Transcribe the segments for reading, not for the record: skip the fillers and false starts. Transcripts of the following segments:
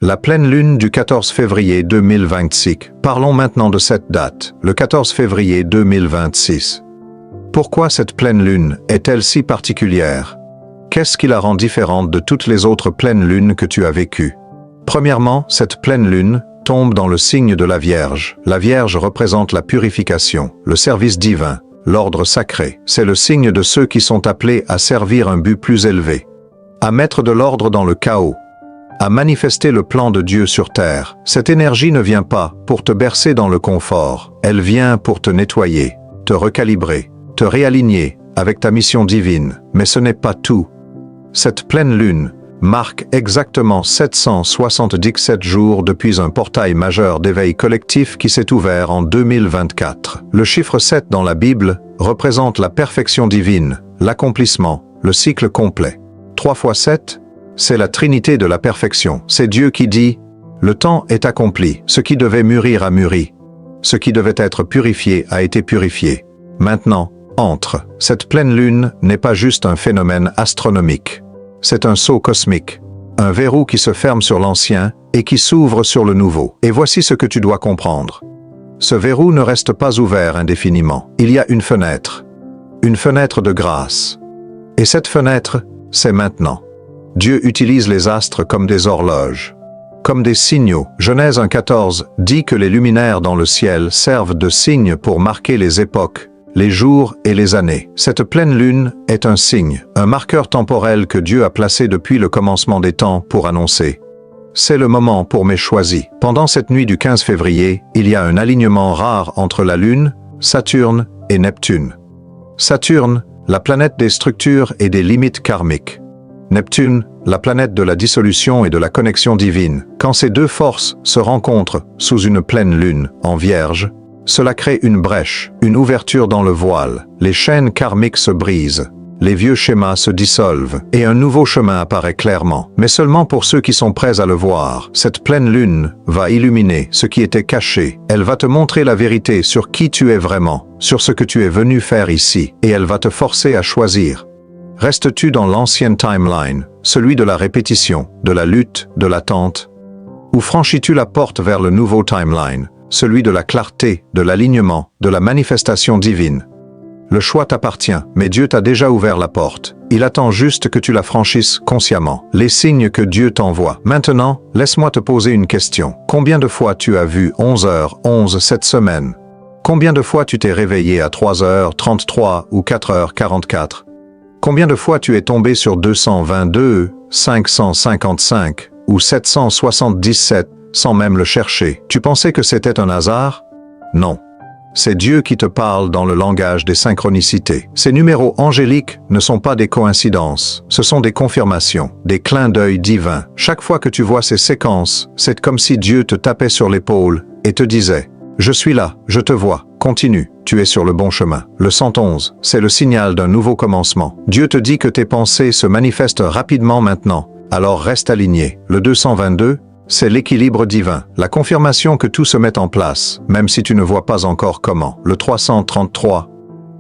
La pleine lune du 14 février 2026. Parlons maintenant de cette date, le 14 février 2026. Pourquoi cette pleine lune est-elle si particulière? Qu'est-ce qui la rend différente de toutes les autres pleines lunes que tu as vécues? Premièrement, cette pleine lune tombe dans le signe de la Vierge. La Vierge représente la purification, le service divin, l'ordre sacré. C'est le signe de ceux qui sont appelés à servir un but plus élevé, à mettre de l'ordre dans le chaos, à manifester le plan de Dieu sur terre. Cette énergie ne vient pas pour te bercer dans le confort, elle vient pour te nettoyer, te recalibrer, te réaligner avec ta mission divine. Mais ce n'est pas tout. Cette pleine lune marque exactement 777 jours depuis un portail majeur d'éveil collectif qui s'est ouvert en 2024. Le chiffre 7 dans la Bible représente la perfection divine, l'accomplissement, le cycle complet. 3 fois 7, c'est la Trinité de la perfection. C'est Dieu qui dit « Le temps est accompli, ce qui devait mûrir a mûri, ce qui devait être purifié a été purifié. Maintenant, entre. » Cette pleine lune n'est pas juste un phénomène astronomique. C'est un saut cosmique, un verrou qui se ferme sur l'ancien et qui s'ouvre sur le nouveau. Et voici ce que tu dois comprendre. Ce verrou ne reste pas ouvert indéfiniment. Il y a une fenêtre de grâce. Et cette fenêtre, c'est maintenant. Dieu utilise les astres comme des horloges, comme des signaux. Genèse 1,14 dit que les luminaires dans le ciel servent de signes pour marquer les époques, les jours et les années. Cette pleine lune est un signe, un marqueur temporel que Dieu a placé depuis le commencement des temps pour annoncer. C'est le moment pour mes choisis. Pendant cette nuit du 15 février, il y a un alignement rare entre la Lune, Saturne et Neptune. Saturne, la planète des structures et des limites karmiques. Neptune, la planète de la dissolution et de la connexion divine. Quand ces deux forces se rencontrent sous une pleine lune, en Vierge, cela crée une brèche, une ouverture dans le voile. Les chaînes karmiques se brisent, les vieux schémas se dissolvent, et un nouveau chemin apparaît clairement. Mais seulement pour ceux qui sont prêts à le voir. Cette pleine lune va illuminer ce qui était caché. Elle va te montrer la vérité sur qui tu es vraiment, sur ce que tu es venu faire ici, et elle va te forcer à choisir. Restes-tu dans l'ancienne timeline, celui de la répétition, de la lutte, de l'attente? Ou franchis-tu la porte vers le nouveau timeline, celui de la clarté, de l'alignement, de la manifestation divine? Le choix t'appartient, mais Dieu t'a déjà ouvert la porte. Il attend juste que tu la franchisses consciemment. Les signes que Dieu t'envoie. Maintenant, laisse-moi te poser une question. Combien de fois tu as vu 11h11 cette semaine? Combien de fois tu t'es réveillé à 3h33 ou 4h44? Combien de fois tu es tombé sur 222, 555 ou 777 sans même le chercher? Tu pensais que c'était un hasard? Non. C'est Dieu qui te parle dans le langage des synchronicités. Ces numéros angéliques ne sont pas des coïncidences, ce sont des confirmations, des clins d'œil divins. Chaque fois que tu vois ces séquences, c'est comme si Dieu te tapait sur l'épaule et te disait « Je suis là, je te vois, continue, tu es sur le bon chemin ». Le 111, c'est le signal d'un nouveau commencement. Dieu te dit que tes pensées se manifestent rapidement maintenant, alors reste aligné. Le 222, c'est l'équilibre divin, la confirmation que tout se met en place, même si tu ne vois pas encore comment. Le 333,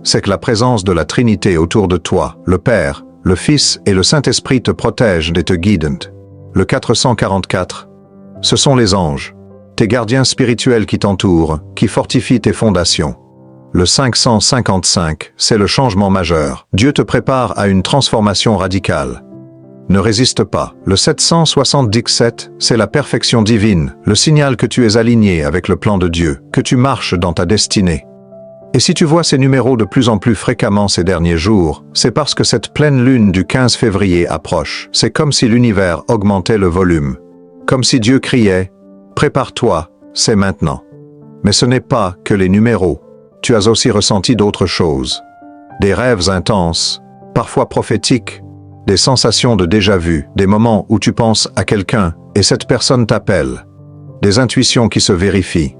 c'est que la présence de la Trinité autour de toi, le Père, le Fils et le Saint-Esprit te protègent et te guident. Le 444, ce sont les anges, tes gardiens spirituels qui t'entourent, qui fortifient tes fondations. Le 555, c'est le changement majeur. Dieu te prépare à une transformation radicale. Ne résiste pas. Le 777, c'est la perfection divine, le signal que tu es aligné avec le plan de Dieu, que tu marches dans ta destinée. Et si tu vois ces numéros de plus en plus fréquemment ces derniers jours, c'est parce que cette pleine lune du 15 février approche. C'est comme si l'univers augmentait le volume. Comme si Dieu criait « Prépare-toi, c'est maintenant ». Mais ce n'est pas que les numéros. Tu as aussi ressenti d'autres choses. Des rêves intenses, parfois prophétiques, des sensations de déjà-vu, des moments où tu penses à quelqu'un et cette personne t'appelle, des intuitions qui se vérifient,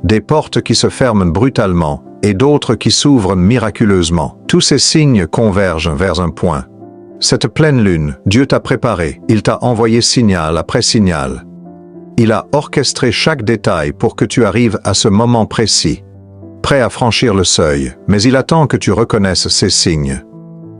des portes qui se ferment brutalement et d'autres qui s'ouvrent miraculeusement. Tous ces signes convergent vers un point. Cette pleine lune, Dieu t'a préparé, il t'a envoyé signal après signal. Il a orchestré chaque détail pour que tu arrives à ce moment précis, prêt à franchir le seuil, mais il attend que tu reconnaisses ces signes.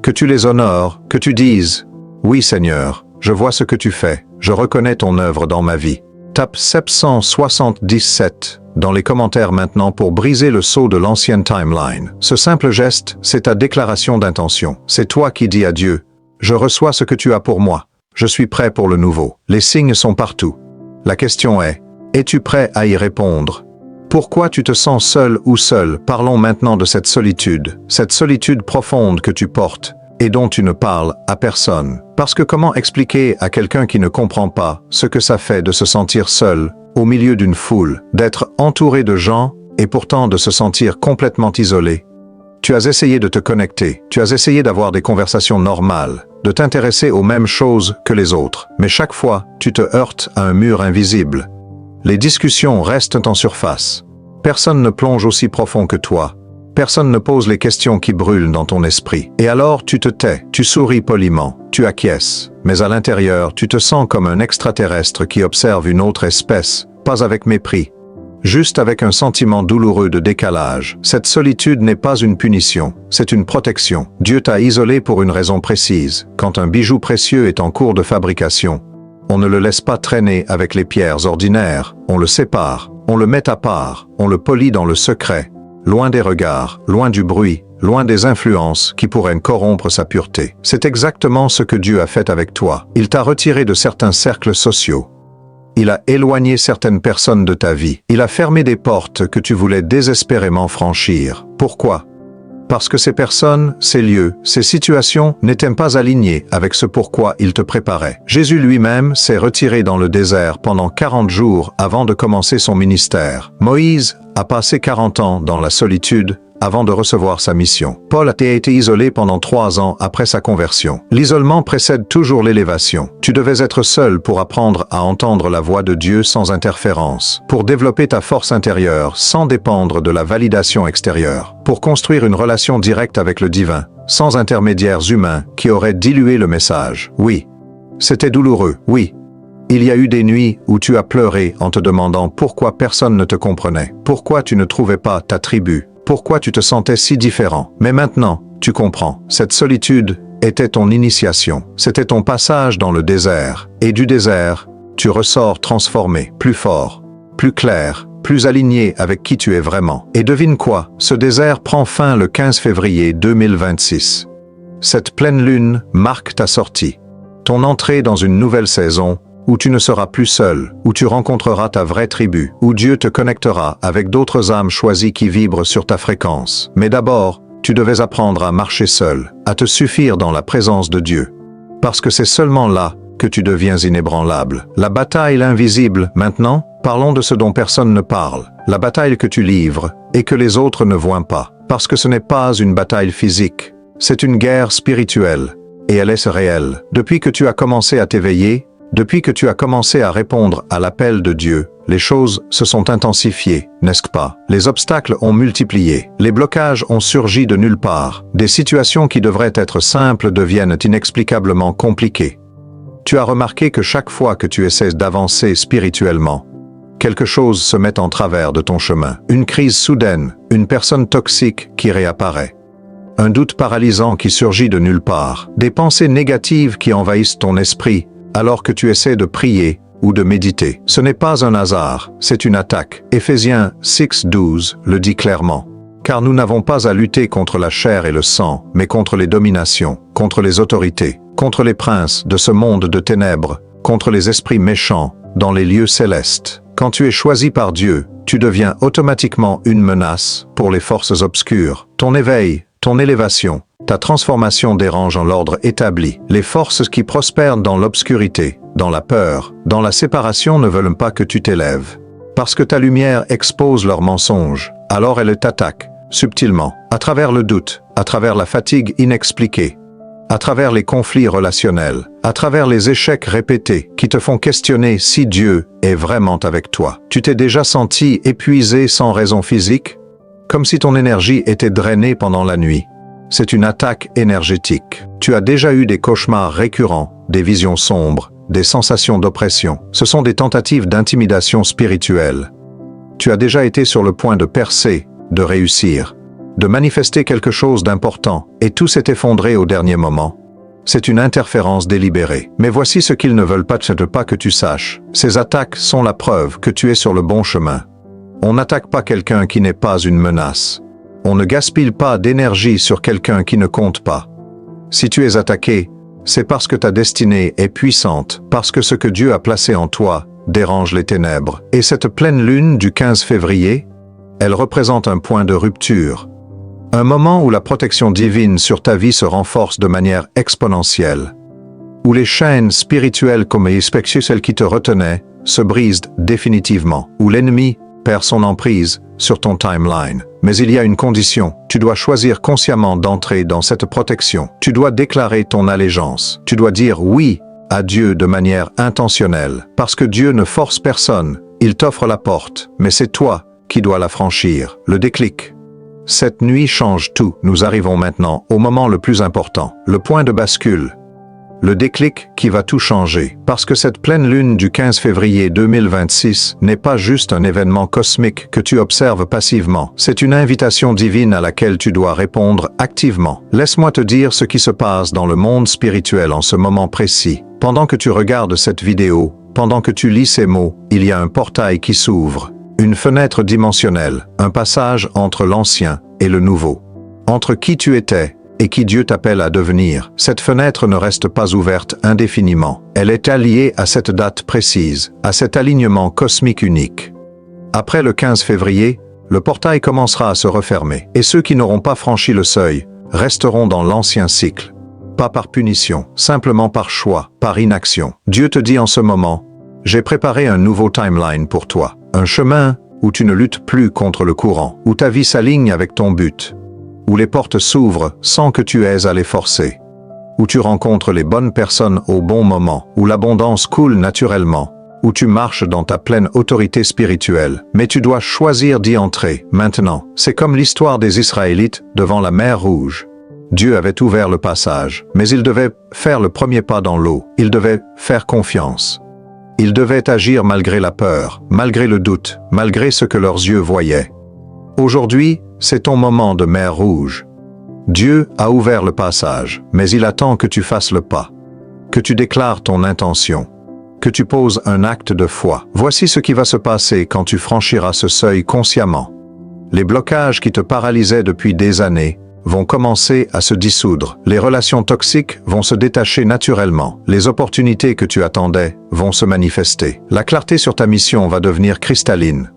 Que tu les honores, que tu dises « Oui Seigneur, je vois ce que tu fais, je reconnais ton œuvre dans ma vie ». Tape 777 dans les commentaires maintenant pour briser le sceau de l'ancienne timeline. Ce simple geste, c'est ta déclaration d'intention. C'est toi qui dis à Dieu, « Je reçois ce que tu as pour moi. Je suis prêt pour le nouveau. » Les signes sont partout. La question est, es-tu prêt à y répondre? Pourquoi tu te sens seul ou seul? Parlons maintenant de cette solitude profonde que tu portes et dont tu ne parles à personne. Parce que comment expliquer à quelqu'un qui ne comprend pas ce que ça fait de se sentir seul, au milieu d'une foule, d'être entouré de gens et pourtant de se sentir complètement isolé? Tu as essayé de te connecter, tu as essayé d'avoir des conversations normales, de t'intéresser aux mêmes choses que les autres, mais chaque fois, tu te heurtes à un mur invisible. Les discussions restent en surface. Personne ne plonge aussi profond que toi. Personne ne pose les questions qui brûlent dans ton esprit. Et alors tu te tais, tu souris poliment, tu acquiesces. Mais à l'intérieur, tu te sens comme un extraterrestre qui observe une autre espèce, pas avec mépris, juste avec un sentiment douloureux de décalage. Cette solitude n'est pas une punition, c'est une protection. Dieu t'a isolé pour une raison précise. Quand un bijou précieux est en cours de fabrication, on ne le laisse pas traîner avec les pierres ordinaires, on le sépare, on le met à part, on le polit dans le secret, loin des regards, loin du bruit, loin des influences qui pourraient corrompre sa pureté. C'est exactement ce que Dieu a fait avec toi. Il t'a retiré de certains cercles sociaux. Il a éloigné certaines personnes de ta vie. Il a fermé des portes que tu voulais désespérément franchir. Pourquoi? Parce que ces personnes, ces lieux, ces situations n'étaient pas alignées avec ce pourquoi il te préparait. Jésus lui-même s'est retiré dans le désert pendant 40 jours avant de commencer son ministère. Moïse a passé 40 ans dans la solitude avant de recevoir sa mission. Paul a été isolé pendant 3 ans après sa conversion. L'isolement précède toujours l'élévation. Tu devais être seul pour apprendre à entendre la voix de Dieu sans interférence, pour développer ta force intérieure sans dépendre de la validation extérieure, pour construire une relation directe avec le divin, sans intermédiaires humains qui auraient dilué le message. Oui, c'était douloureux, oui. Il y a eu des nuits où tu as pleuré en te demandant pourquoi personne ne te comprenait, pourquoi tu ne trouvais pas ta tribu, pourquoi tu te sentais si différent. Mais maintenant, tu comprends. Cette solitude était ton initiation. C'était ton passage dans le désert. Et du désert, tu ressors transformé, plus fort, plus clair, plus aligné avec qui tu es vraiment. Et devine quoi? Ce désert prend fin le 15 février 2026. Cette pleine lune marque ta sortie, ton entrée dans une nouvelle saison où tu ne seras plus seul, où tu rencontreras ta vraie tribu, où Dieu te connectera avec d'autres âmes choisies qui vibrent sur ta fréquence. Mais d'abord, tu devais apprendre à marcher seul, à te suffire dans la présence de Dieu. Parce que c'est seulement là que tu deviens inébranlable. La bataille invisible, maintenant, parlons de ce dont personne ne parle. La bataille que tu livres et que les autres ne voient pas. Parce que ce n'est pas une bataille physique, c'est une guerre spirituelle. Et elle est réelle. Depuis que tu as commencé à t'éveiller, depuis que tu as commencé à répondre à l'appel de Dieu, les choses se sont intensifiées, n'est-ce pas? Les obstacles ont multiplié, les blocages ont surgi de nulle part, des situations qui devraient être simples deviennent inexplicablement compliquées. Tu as remarqué que chaque fois que tu essaies d'avancer spirituellement, quelque chose se met en travers de ton chemin. Une crise soudaine, une personne toxique qui réapparaît. Un doute paralysant qui surgit de nulle part, des pensées négatives qui envahissent ton esprit, alors que tu essaies de prier ou de méditer. Ce n'est pas un hasard, c'est une attaque. Éphésiens 6:12 le dit clairement. Car nous n'avons pas à lutter contre la chair et le sang, mais contre les dominations, contre les autorités, contre les princes de ce monde de ténèbres, contre les esprits méchants dans les lieux célestes. Quand tu es choisi par Dieu, tu deviens automatiquement une menace pour les forces obscures. Ton éveil, ton élévation, ta transformation dérange en l'ordre établi. Les forces qui prospèrent dans l'obscurité, dans la peur, dans la séparation ne veulent pas que tu t'élèves. Parce que ta lumière expose leurs mensonges, alors elles t'attaquent, subtilement, à travers le doute, à travers la fatigue inexpliquée, à travers les conflits relationnels, à travers les échecs répétés qui te font questionner si Dieu est vraiment avec toi. Tu t'es déjà senti épuisé sans raison physique, comme si ton énergie était drainée pendant la nuit. C'est une attaque énergétique. Tu as déjà eu des cauchemars récurrents, des visions sombres, des sensations d'oppression. Ce sont des tentatives d'intimidation spirituelle. Tu as déjà été sur le point de percer, de réussir, de manifester quelque chose d'important, et tout s'est effondré au dernier moment. C'est une interférence délibérée. Mais voici ce qu'ils ne veulent pas que tu saches. Ces attaques sont la preuve que tu es sur le bon chemin. On n'attaque pas quelqu'un qui n'est pas une menace. On ne gaspille pas d'énergie sur quelqu'un qui ne compte pas. Si tu es attaqué, c'est parce que ta destinée est puissante, parce que ce que Dieu a placé en toi dérange les ténèbres. Et cette pleine lune du 15 février, elle représente un point de rupture. Un moment où la protection divine sur ta vie se renforce de manière exponentielle. Où les chaînes spirituelles comme celles qui te retenaient se brisent définitivement. Où l'ennemi perd son emprise sur ton timeline. Mais il y a une condition. Tu dois choisir consciemment d'entrer dans cette protection. Tu dois déclarer ton allégeance. Tu dois dire oui à Dieu de manière intentionnelle. Parce que Dieu ne force personne. Il t'offre la porte, mais c'est toi qui dois la franchir. Le déclic. Cette nuit change tout. Nous arrivons maintenant au moment le plus important. Le point de bascule. Le déclic qui va tout changer. Parce que cette pleine lune du 15 février 2026 n'est pas juste un événement cosmique que tu observes passivement. C'est une invitation divine à laquelle tu dois répondre activement. Laisse-moi te dire ce qui se passe dans le monde spirituel en ce moment précis. Pendant que tu regardes cette vidéo, pendant que tu lis ces mots, il y a un portail qui s'ouvre. Une fenêtre dimensionnelle, un passage entre l'ancien et le nouveau. Entre qui tu étais et qui Dieu t'appelle à devenir. Cette fenêtre ne reste pas ouverte indéfiniment. Elle est alliée à cette date précise, à cet alignement cosmique unique. Après le 15 février, le portail commencera à se refermer, et ceux qui n'auront pas franchi le seuil resteront dans l'ancien cycle. Pas par punition, simplement par choix, par inaction. Dieu te dit en ce moment, j'ai préparé un nouveau timeline pour toi. Un chemin où tu ne luttes plus contre le courant, où ta vie s'aligne avec ton but, où les portes s'ouvrent sans que tu aies à les forcer, où tu rencontres les bonnes personnes au bon moment, où l'abondance coule naturellement, où tu marches dans ta pleine autorité spirituelle. Mais tu dois choisir d'y entrer, maintenant. C'est comme l'histoire des Israélites devant la mer Rouge. Dieu avait ouvert le passage, mais ils devaient faire le premier pas dans l'eau. Ils devaient faire confiance. Ils devaient agir malgré la peur, malgré le doute, malgré ce que leurs yeux voyaient. Aujourd'hui, c'est ton moment de mer Rouge. Dieu a ouvert le passage, mais il attend que tu fasses le pas, que tu déclares ton intention, que tu poses un acte de foi. Voici ce qui va se passer quand tu franchiras ce seuil consciemment. Les blocages qui te paralysaient depuis des années vont commencer à se dissoudre. Les relations toxiques vont se détacher naturellement. Les opportunités que tu attendais vont se manifester. La clarté sur ta mission va devenir cristalline.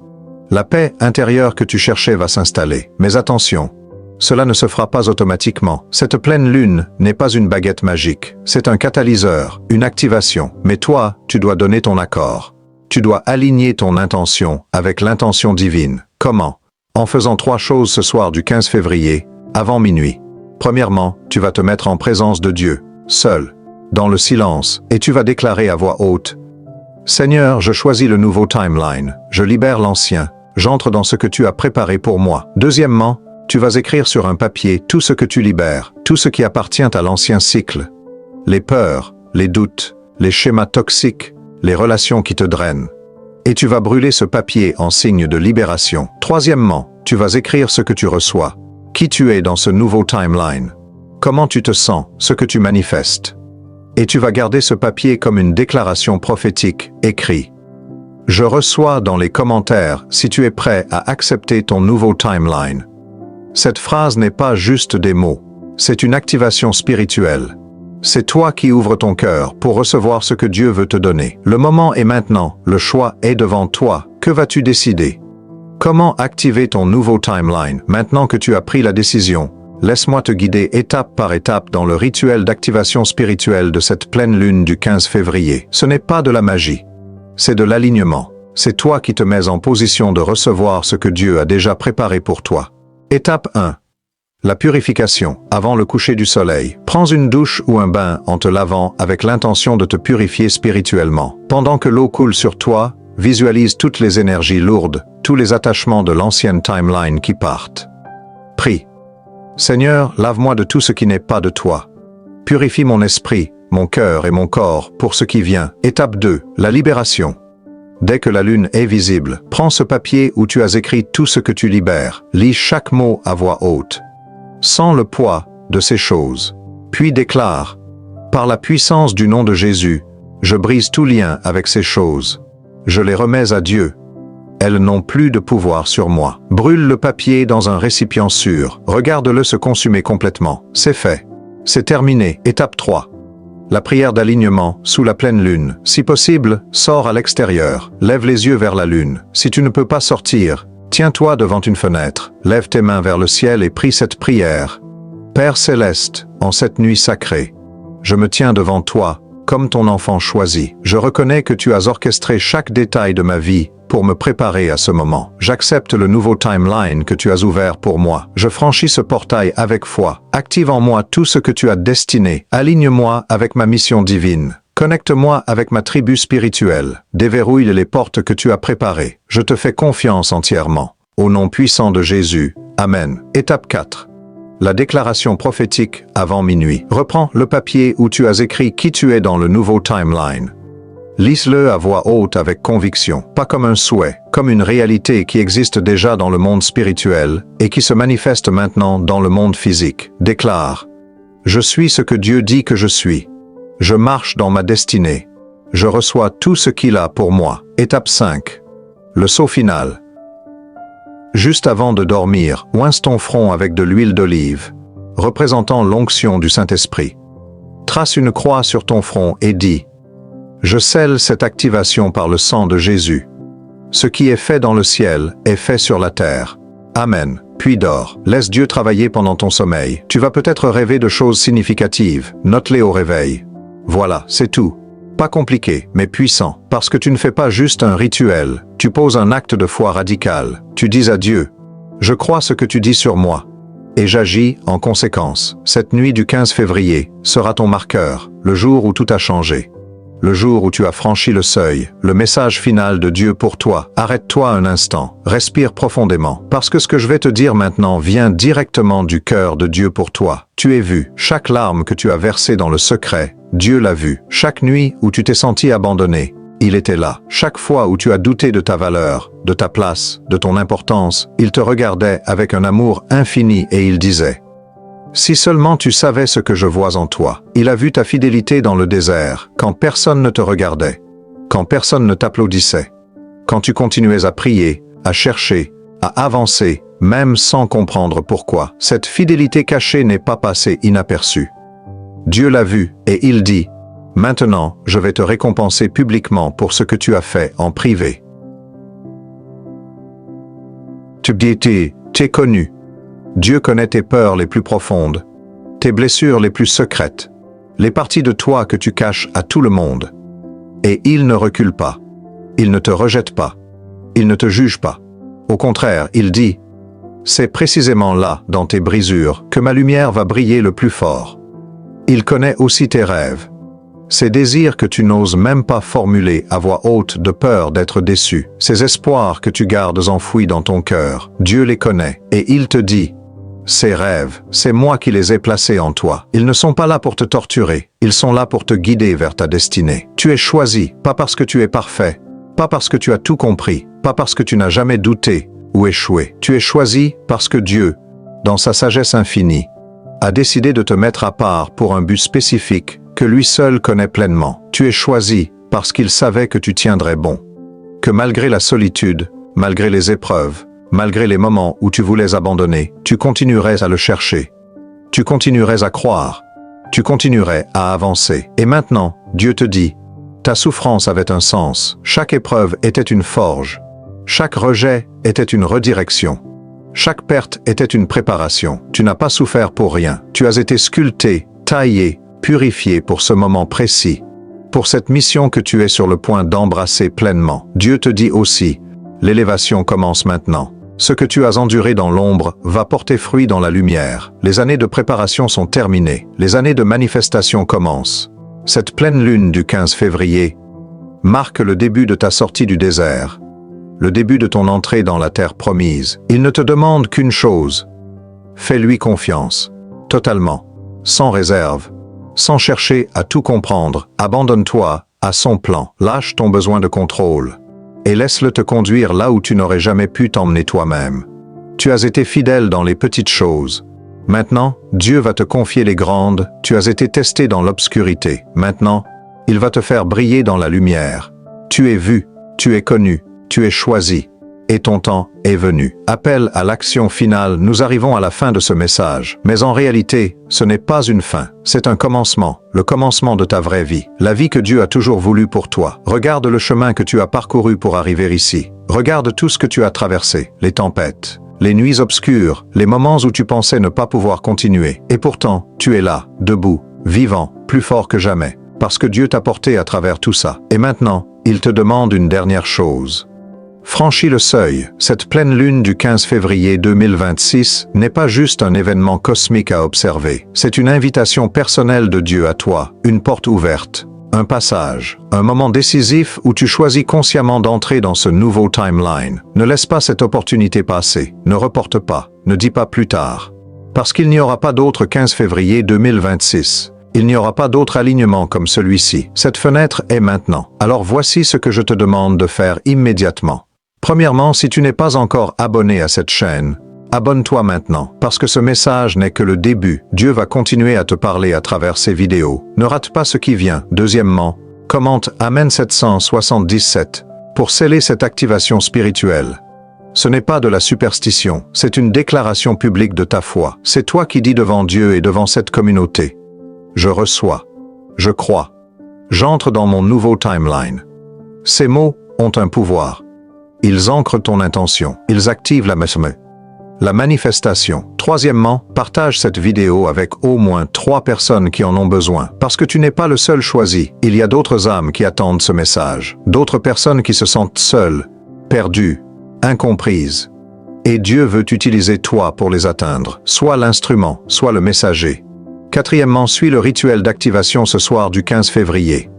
La paix intérieure que tu cherchais va s'installer. Mais attention, cela ne se fera pas automatiquement. Cette pleine lune n'est pas une baguette magique. C'est un catalyseur, une activation. Mais toi, tu dois donner ton accord. Tu dois aligner ton intention avec l'intention divine. Comment? En faisant 3 choses ce soir du 15 février, avant minuit. Premièrement, tu vas te mettre en présence de Dieu, seul, dans le silence, et tu vas déclarer à voix haute, « Seigneur, je choisis le nouveau timeline, je libère l'ancien, j'entre dans ce que tu as préparé pour moi. » Deuxièmement, tu vas écrire sur un papier tout ce que tu libères, tout ce qui appartient à l'ancien cycle. Les peurs, les doutes, les schémas toxiques, les relations qui te drainent. Et tu vas brûler ce papier en signe de libération. Troisièmement, tu vas écrire ce que tu reçois. Qui tu es dans ce nouveau timeline, comment tu te sens, ce que tu manifestes. Et tu vas garder ce papier comme une déclaration prophétique, écrit. Je reçois dans les commentaires si tu es prêt à accepter ton nouveau timeline. Cette phrase n'est pas juste des mots, c'est une activation spirituelle. C'est toi qui ouvres ton cœur pour recevoir ce que Dieu veut te donner. Le moment est maintenant, le choix est devant toi, que vas-tu décider? Comment activer ton nouveau timeline? Maintenant que tu as pris la décision, laisse-moi te guider étape par étape dans le rituel d'activation spirituelle de cette pleine lune du 15 février. Ce n'est pas de la magie, c'est de l'alignement. C'est toi qui te mets en position de recevoir ce que Dieu a déjà préparé pour toi. Étape 1. La purification, avant le coucher du soleil. Prends une douche ou un bain en te lavant avec l'intention de te purifier spirituellement. Pendant que l'eau coule sur toi, visualise toutes les énergies lourdes, tous les attachements de l'ancienne timeline qui partent. Prie. Seigneur, lave-moi de tout ce qui n'est pas de toi. Purifie mon esprit, mon cœur et mon corps pour ce qui vient. Étape 2. La libération. Dès que la lune est visible, prends ce papier où tu as écrit tout ce que tu libères. Lis chaque mot à voix haute. Sens le poids de ces choses. Puis déclare. Par la puissance du nom de Jésus, je brise tout lien avec ces choses. Je les remets à Dieu. Elles n'ont plus de pouvoir sur moi. Brûle le papier dans un récipient sûr. Regarde-le se consumer complètement. C'est fait. C'est terminé. Étape 3. La prière d'alignement sous la pleine lune. Si possible, sors à l'extérieur. Lève les yeux vers la lune. Si tu ne peux pas sortir, tiens-toi devant une fenêtre. Lève tes mains vers le ciel et prie cette prière. Père céleste, en cette nuit sacrée, je me tiens devant toi, comme ton enfant choisi. Je reconnais que tu as orchestré chaque détail de ma vie pour me préparer à ce moment. J'accepte le nouveau timeline que tu as ouvert pour moi. Je franchis ce portail avec foi. Active en moi tout ce que tu as destiné. Aligne-moi avec ma mission divine. Connecte-moi avec ma tribu spirituelle. Déverrouille les portes que tu as préparées. Je te fais confiance entièrement. Au nom puissant de Jésus. Amen. Étape 4. La déclaration prophétique avant minuit. Reprends le papier où tu as écrit qui tu es dans le nouveau timeline. Lise-le à voix haute avec conviction, pas comme un souhait, comme une réalité qui existe déjà dans le monde spirituel et qui se manifeste maintenant dans le monde physique. Déclare: je suis ce que Dieu dit que je suis. Je marche dans ma destinée. Je reçois tout ce qu'il a pour moi. Étape 5. Le saut final. Juste avant de dormir, oince ton front avec de l'huile d'olive, représentant l'onction du Saint-Esprit. Trace une croix sur ton front et dis: je scelle cette activation par le sang de Jésus. Ce qui est fait dans le ciel est fait sur la terre. Amen. Puis dors. Laisse Dieu travailler pendant ton sommeil. Tu vas peut-être rêver de choses significatives. Note-les au réveil. Voilà, c'est tout. Pas compliqué, mais puissant. Parce que tu ne fais pas juste un rituel. Tu poses un acte de foi radical. Tu dis à Dieu: je crois ce que tu dis sur moi. Et j'agis en conséquence. Cette nuit du 15 février sera ton marqueur, le jour où tout a changé. Le jour où tu as franchi le seuil, le message final de Dieu pour toi. Arrête-toi un instant, respire profondément, parce que ce que je vais te dire maintenant vient directement du cœur de Dieu pour toi. Tu es vu, chaque larme que tu as versée dans le secret, Dieu l'a vu. Chaque nuit où tu t'es senti abandonné, il était là. Chaque fois où tu as douté de ta valeur, de ta place, de ton importance, il te regardait avec un amour infini et il disait: si seulement tu savais ce que je vois en toi. Il a vu ta fidélité dans le désert, quand personne ne te regardait, quand personne ne t'applaudissait, quand tu continuais à prier, à chercher, à avancer, même sans comprendre pourquoi. Cette fidélité cachée n'est pas passée inaperçue. Dieu l'a vu et il dit: maintenant, je vais te récompenser publiquement pour ce que tu as fait en privé. Tu t'es connu. Dieu connaît tes peurs les plus profondes, tes blessures les plus secrètes, les parties de toi que tu caches à tout le monde. Et il ne recule pas. Il ne te rejette pas. Il ne te juge pas. Au contraire, il dit: c'est précisément là, dans tes brisures, que ma lumière va briller le plus fort. Il connaît aussi tes rêves, ces désirs que tu n'oses même pas formuler à voix haute de peur d'être déçu, ces espoirs que tu gardes enfouis dans ton cœur. Dieu les connaît, et il te dit: ces rêves, c'est moi qui les ai placés en toi. Ils ne sont pas là pour te torturer, ils sont là pour te guider vers ta destinée. Tu es choisi, pas parce que tu es parfait, pas parce que tu as tout compris, pas parce que tu n'as jamais douté ou échoué. Tu es choisi parce que Dieu, dans sa sagesse infinie, a décidé de te mettre à part pour un but spécifique que lui seul connaît pleinement. Tu es choisi parce qu'il savait que tu tiendrais bon, que malgré la solitude, malgré les épreuves, malgré les moments où tu voulais abandonner, tu continuerais à le chercher. Tu continuerais à croire. Tu continuerais à avancer. Et maintenant, Dieu te dit: ta souffrance avait un sens. Chaque épreuve était une forge. Chaque rejet était une redirection. Chaque perte était une préparation. Tu n'as pas souffert pour rien. Tu as été sculpté, taillé, purifié pour ce moment précis, pour cette mission que tu es sur le point d'embrasser pleinement. Dieu te dit aussi: l'élévation commence maintenant. Ce que tu as enduré dans l'ombre va porter fruit dans la lumière. Les années de préparation sont terminées. Les années de manifestation commencent. Cette pleine lune du 15 février marque le début de ta sortie du désert, le début de ton entrée dans la terre promise. Il ne te demande qu'une chose: fais-lui confiance, totalement, sans réserve, sans chercher à tout comprendre. Abandonne-toi à son plan. Lâche ton besoin de contrôle et laisse-le te conduire là où tu n'aurais jamais pu t'emmener toi-même. Tu as été fidèle dans les petites choses. Maintenant, Dieu va te confier les grandes, tu as été testé dans l'obscurité. Maintenant, il va te faire briller dans la lumière. Tu es vu, tu es connu, tu es choisi. Et ton temps est venu. Appel à l'action finale, nous arrivons à la fin de ce message. Mais en réalité, ce n'est pas une fin, c'est un commencement, le commencement de ta vraie vie. La vie que Dieu a toujours voulu pour toi. Regarde le chemin que tu as parcouru pour arriver ici. Regarde tout ce que tu as traversé, les tempêtes, les nuits obscures, les moments où tu pensais ne pas pouvoir continuer. Et pourtant, tu es là, debout, vivant, plus fort que jamais. Parce que Dieu t'a porté à travers tout ça. Et maintenant, il te demande une dernière chose. Franchis le seuil, cette pleine lune du 15 février 2026 n'est pas juste un événement cosmique à observer. C'est une invitation personnelle de Dieu à toi, une porte ouverte, un passage, un moment décisif où tu choisis consciemment d'entrer dans ce nouveau timeline. Ne laisse pas cette opportunité passer, ne reporte pas, ne dis pas plus tard. Parce qu'il n'y aura pas d'autre 15 février 2026. Il n'y aura pas d'autre alignement comme celui-ci. Cette fenêtre est maintenant. Alors voici ce que je te demande de faire immédiatement. Premièrement, si tu n'es pas encore abonné à cette chaîne, abonne-toi maintenant, parce que ce message n'est que le début. Dieu va continuer à te parler à travers ces vidéos. Ne rate pas ce qui vient. Deuxièmement, commente Amen 777 pour sceller cette activation spirituelle. Ce n'est pas de la superstition, c'est une déclaration publique de ta foi. C'est toi qui dis devant Dieu et devant cette communauté. Je reçois. Je crois. J'entre dans mon nouveau timeline. Ces mots ont un pouvoir. Ils ancrent ton intention. Ils activent la manifestation. Troisièmement, partage cette vidéo avec au moins 3 personnes qui en ont besoin. Parce que tu n'es pas le seul choisi. Il y a d'autres âmes qui attendent ce message. D'autres personnes qui se sentent seules, perdues, incomprises. Et Dieu veut utiliser toi pour les atteindre. Soit l'instrument, soit le messager. Quatrièmement, suis le rituel d'activation ce soir du 15 février.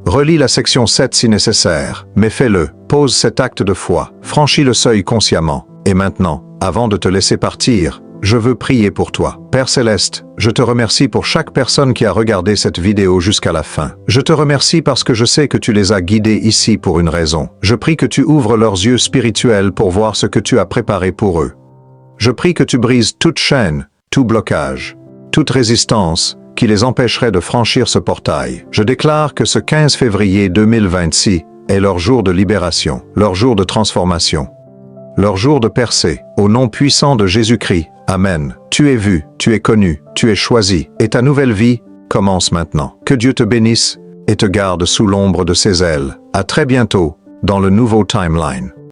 Relis la section 7 si nécessaire, mais fais-le, pose cet acte de foi, franchis le seuil consciemment. Et maintenant, avant de te laisser partir, je veux prier pour toi. Père Céleste, je te remercie pour chaque personne qui a regardé cette vidéo jusqu'à la fin. Je te remercie parce que je sais que tu les as guidés ici pour une raison. Je prie que tu ouvres leurs yeux spirituels pour voir ce que tu as préparé pour eux. Je prie que tu brises toute chaîne, tout blocage, toute résistance, qui les empêcherait de franchir ce portail. Je déclare que ce 15 février 2026 est leur jour de libération, leur jour de transformation, leur jour de percée. Au nom puissant de Jésus-Christ, Amen. Tu es vu, tu es connu, tu es choisi, et ta nouvelle vie commence maintenant. Que Dieu te bénisse et te garde sous l'ombre de ses ailes. À très bientôt dans le nouveau timeline.